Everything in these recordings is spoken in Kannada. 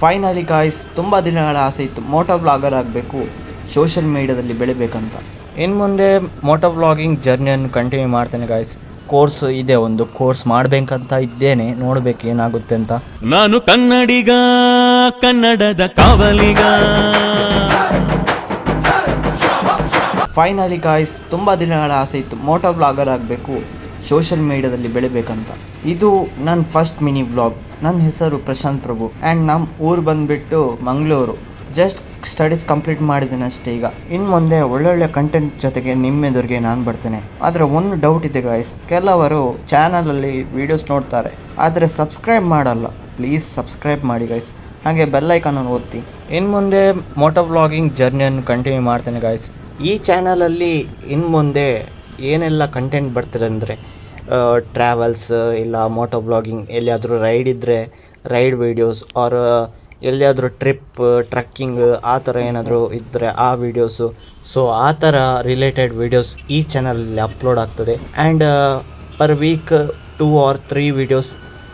ಫೈನಲಿ ಗಾಯ್ಸ್, ತುಂಬ ದಿನಗಳ ಆಸೆ ಇತ್ತು ಮೋಟೋ ಬ್ಲಾಗರ್ ಆಗಬೇಕು, ಸೋಷಿಯಲ್ ಮೀಡಿಯಾದಲ್ಲಿ ಬೆಳಿಬೇಕಂತ. ಇನ್ನು ಮುಂದೆ ಮೋಟೋ ವ್ಲಾಗಿಂಗ್ ಜರ್ನಿಯನ್ನು ಕಂಟಿನ್ಯೂ ಮಾಡ್ತೇನೆ ಗಾಯ್ಸ್. ಕೋರ್ಸ್ ಇದೆ, ಒಂದು ಕೋರ್ಸ್ ಮಾಡಬೇಕಂತ ಇದ್ದೇನೆ, ನೋಡಬೇಕು ಏನಾಗುತ್ತೆ ಅಂತ. ನಾನು ಕನ್ನಡಿಗ, ಕನ್ನಡದ ಕಾವಲಿಗ. ಫೈನಲಿ ಗಾಯ್ಸ್, ತುಂಬ ದಿನಗಳ ಆಸೆ ಇತ್ತು ಮೋಟೋ ಬ್ಲಾಗರ್ ಆಗಬೇಕು, ಸೋಷಿಯಲ್ ಮೀಡಿಯಾದಲ್ಲಿ ಬೆಳಿಬೇಕಂತ. ಇದು ನನ್ನ ಫಸ್ಟ್ ಮಿನಿ ವ್ಲಾಗ್. ನನ್ನ ಹೆಸರು ಪ್ರಶಾಂತ್ ಪ್ರಭು ಆ್ಯಂಡ್ ನಮ್ಮ ಊರು ಬಂದುಬಿಟ್ಟು ಮಂಗಳೂರು. ಜಸ್ಟ್ ಸ್ಟಡೀಸ್ ಕಂಪ್ಲೀಟ್ ಮಾಡಿದ್ದೇನೆ ಅಷ್ಟೇ. ಈಗ ಇನ್ನು ಮುಂದೆ ಒಳ್ಳೊಳ್ಳೆ ಕಂಟೆಂಟ್ ಜೊತೆಗೆ ನಿಮ್ಮೆದುರಿಗೆ ನಾನು ಬರ್ತೇನೆ. ಆದರೆ ಒಂದು ಡೌಟ್ ಇದೆ ಗಾಯ್ಸ್, ಕೆಲವರು ಚಾನಲಲ್ಲಿ ವೀಡಿಯೋಸ್ ನೋಡ್ತಾರೆ ಆದರೆ ಸಬ್ಸ್ಕ್ರೈಬ್ ಮಾಡಲ್ಲ. ಪ್ಲೀಸ್ ಸಬ್ಸ್ಕ್ರೈಬ್ ಮಾಡಿ ಗೈಸ್, ಹಾಗೆ ಬೆಲ್ಲೈಕನ್ನು ಒತ್ತಿ. ಇನ್ನು ಮುಂದೆ ಮೋಟೋ ವ್ಲಾಗಿಂಗ್ ಜರ್ನಿಯನ್ನು ಕಂಟಿನ್ಯೂ ಮಾಡ್ತೇನೆ ಗಾಯ್ಸ್. ಈ ಚಾನಲಲ್ಲಿ ಇನ್ನು ಮುಂದೆ ಏನೆಲ್ಲ ಕಂಟೆಂಟ್ ಬರ್ತಾರೆ ಅಂದರೆ ಟ್ರಾವೆಲ್ಸ್, ಇಲ್ಲ ಮೋಟೋ ವ್ಲಾಗಿಂಗ್, ಎಲ್ಲಿಯಾದರೂ ರೈಡ್ ಇದ್ದರೆ ರೈಡ್ ವೀಡಿಯೋಸ್, ಆರ್ ಎಲ್ಲಿಯಾದರೂ ಟ್ರಿಪ್, ಟ್ರಕ್ಕಿಂಗ್ ಆ ಥರ ಏನಾದರೂ ಇದ್ದರೆ ಆ ವೀಡಿಯೋಸು. ಸೊ ಆ ಥರ ರಿಲೇಟೆಡ್ ವೀಡಿಯೋಸ್ ಈ ಚಾನಲಲ್ಲಿ ಅಪ್ಲೋಡ್ ಆಗ್ತದೆ. And per week 2 or 3 videos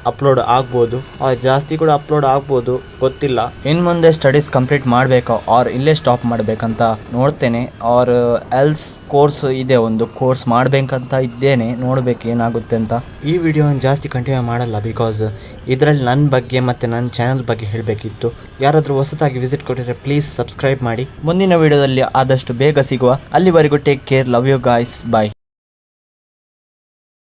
upload ಆಗ್ಬೋದು, ಜಾಸ್ತಿ ಕೂಡ ಅಪ್ಲೋಡ್ ಆಗ್ಬೋದು, ಗೊತ್ತಿಲ್ಲ. ಇನ್ನು ಮುಂದೆ ಸ್ಟಡೀಸ್ ಕಂಪ್ಲೀಟ್ ಮಾಡಬೇಕಾ ಆರ್ ಇಲ್ಲೇ ಸ್ಟಾಪ್ ಮಾಡಬೇಕಂತ ನೋಡ್ತೇನೆ. ಆರ್ ಎಲ್ಸ್ ಕೋರ್ಸ್ ಇದೆ, ಒಂದು ಕೋರ್ಸ್ ಮಾಡಬೇಕಂತ ಇದ್ದೇನೆ, ನೋಡಬೇಕು ಏನಾಗುತ್ತೆ ಅಂತ. ಈ ವಿಡಿಯೋನ ಜಾಸ್ತಿ ಕಂಟಿನ್ಯೂ ಮಾಡಲ್ಲ, ಬಿಕಾಸ್ ಇದರಲ್ಲಿ ನನ್ನ ಬಗ್ಗೆ ಮತ್ತು ನನ್ನ ಚಾನಲ್ ಬಗ್ಗೆ ಹೇಳಬೇಕಿತ್ತು. ಯಾರಾದರೂ ಹೊಸದಾಗಿ ವಿಸಿಟ್ ಕೊಟ್ಟಿದ್ರೆ ಪ್ಲೀಸ್ ಸಬ್ಸ್ಕ್ರೈಬ್ ಮಾಡಿ. ಮುಂದಿನ ವಿಡಿಯೋದಲ್ಲಿ ಆದಷ್ಟು ಬೇಗ ಸಿಗುವ. ಅಲ್ಲಿವರೆಗೂ take care, love you guys, bye.